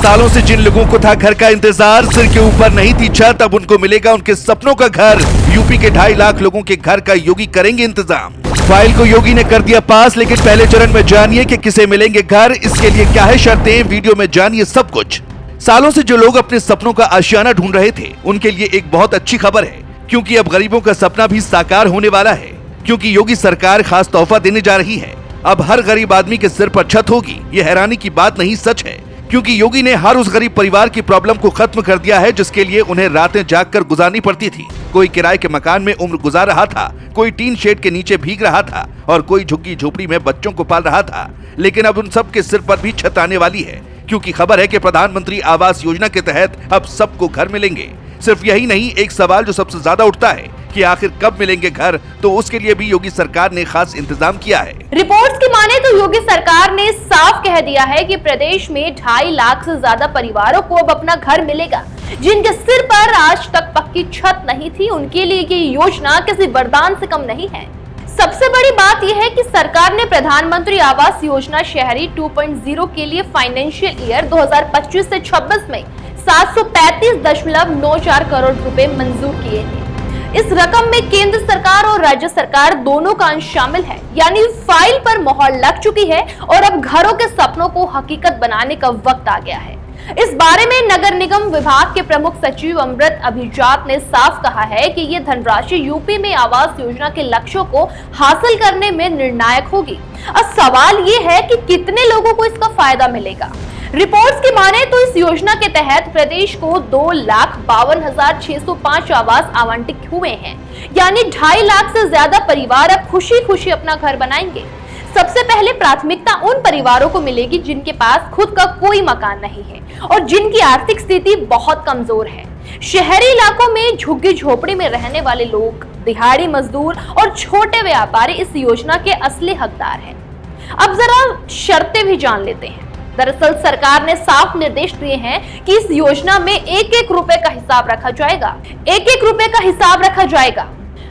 सालों से जिन लोगों को था घर का इंतजार, सिर के ऊपर नहीं थी छत, अब उनको मिलेगा उनके सपनों का घर। यूपी के 2.5 लाख लोगों के घर का योगी करेंगे इंतजाम। फाइल को योगी ने कर दिया पास, लेकिन पहले चरण में जानिए कि किसे मिलेंगे घर, इसके लिए क्या है शर्तें, वीडियो में जानिए सब कुछ। सालों से जो लोग अपने सपनों का आशियाना ढूंढ रहे थे, उनके लिए एक बहुत अच्छी खबर है, क्योंकि अब गरीबों का सपना भी साकार होने वाला है। क्योंकि योगी सरकार खास तोहफा देने जा रही है। अब हर गरीब आदमी के सिर पर छत होगी। ये हैरानी की बात नहीं, सच है। क्योंकि योगी ने हर उस गरीब परिवार की प्रॉब्लम को खत्म कर दिया है, जिसके लिए उन्हें रातें जागकर गुजारनी पड़ती थी। कोई किराए के मकान में उम्र गुजार रहा था, कोई टीन शेड के नीचे भीग रहा था और कोई झुग्गी झोपड़ी में बच्चों को पाल रहा था। लेकिन अब उन सब के सिर पर भी छत आने वाली है, क्योंकि खबर है कि प्रधानमंत्री आवास योजना के तहत अब सबको घर मिलेंगे। सिर्फ यही नहीं, एक सवाल जो सबसे ज्यादा उठता है कि आखिर कब मिलेंगे घर, तो उसके लिए भी योगी सरकार ने खास इंतजाम किया है। रिपोर्ट्स की माने तो योगी सरकार ने साफ कह दिया है कि प्रदेश में 2.5 लाख से ज्यादा परिवारों को अब अपना घर मिलेगा। जिनके सिर पर आज तक पक्की छत नहीं थी, उनके लिए ये योजना किसी वरदान से कम नहीं है। सबसे बड़ी बात यह है कि सरकार ने प्रधानमंत्री आवास योजना शहरी 2.0 के लिए फाइनेंशियल ईयर 2025 से 26 में 735.94 करोड़ रुपए मंजूर किए थे। इस रकम में केंद्र सरकार और राज्य सरकार दोनों का अंश शामिल है, यानी फाइल पर मोहर लग चुकी है और अब घरों के सपनों को हकीकत बनाने का वक्त आ गया है। इस बारे में नगर निगम विभाग के प्रमुख सचिव अमृत अभिजात ने साफ कहा है कि ये धनराशि यूपी में आवास योजना के लक्ष्यों को हासिल करने में निर्णायक होगी। अब सवाल ये है कि कितने लोगों को इसका फायदा मिलेगा। रिपोर्ट्स की माने तो इस योजना के तहत प्रदेश को 2,52,605 आवास आवंटित हुए हैं, यानी 2.5 लाख से ज्यादा परिवार अब खुशी खुशी अपना घर बनाएंगे। सबसे पहले प्राथमिकता उन परिवारों को मिलेगी जिनके पास खुद का कोई मकान नहीं है और जिनकी आर्थिक स्थिति बहुत कमजोर है। शहरी इलाकों में झुग्गी झोपड़ी में रहने वाले लोग, दिहाड़ी मजदूर और छोटे व्यापारी इस योजना के असली हकदार हैं। अब जरा शर्तें भी जान लेते हैं। दरअसल सरकार ने साफ निर्देश दिए हैं कि इस योजना में एक रुपए का हिसाब रखा जाएगा। एक रुपए का हिसाब रखा जाएगा।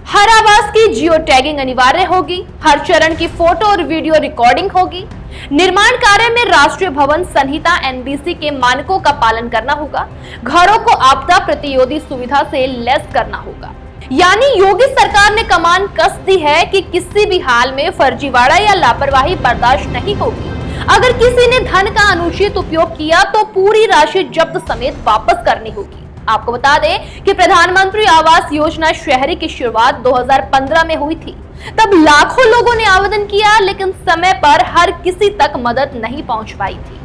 हर आवास की जियो टैगिंग अनिवार्य होगी। हर चरण की फोटो और वीडियो रिकॉर्डिंग होगी। निर्माण कार्य में राष्ट्रीय भवन संहिता NBC के मानकों का पालन करना होगा। घरों को आपदा प्रतिरोधी सुविधा से लैस करना होगा। यानी योगी सरकार ने कमान कस दी है कि किसी भी हाल में फर्जीवाड़ा या लापरवाही बर्दाश्त नहीं होगी। अगर किसी ने धन का अनुचित उपयोग किया तो पूरी राशि जब्त समेत वापस करनी होगी। आपको बता दें कि प्रधानमंत्री आवास योजना शहरी की शुरुआत 2015 में हुई थी। तब लाखों लोगों ने आवेदन किया, लेकिन समय पर हर किसी तक मदद नहीं पहुंच पाई थी।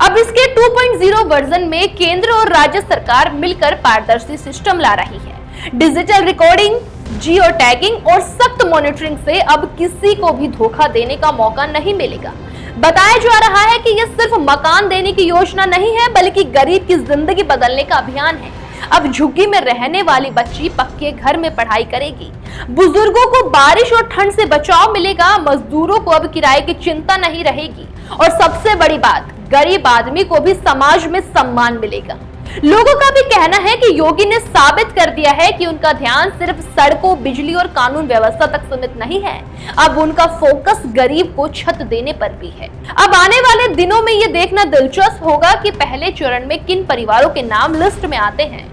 अब इसके 2.0 वर्जन में केंद्र और राज्य सरकार मिलकर पारदर्शी सिस्टम ला रही है। डिजिटल रिकॉर्डिंग, जियो टैगिंग और सख्त मॉनिटरिंग से अब किसी को भी धोखा देने का मौका नहीं मिलेगा। बताया जा रहा है कि यह सिर्फ मकान देने की योजना नहीं है, बल्कि गरीब की जिंदगी बदलने का अभियान है। अब झुग्गी में रहने वाली बच्ची पक्के घर में पढ़ाई करेगी। बुजुर्गों को बारिश और ठंड से बचाव मिलेगा। मजदूरों को अब किराए की चिंता नहीं रहेगी और सबसे बड़ी बात, गरीब आदमी को भी समाज में सम्मान मिलेगा। लोगों का भी कहना है कि योगी ने साबित कर दिया है कि उनका ध्यान सिर्फ सड़कों, बिजली और कानून व्यवस्था तक सीमित नहीं है। अब उनका फोकस गरीब को छत देने पर भी है। अब आने वाले दिनों में ये देखना दिलचस्प होगा कि पहले चरण में किन परिवारों के नाम लिस्ट में आते हैं।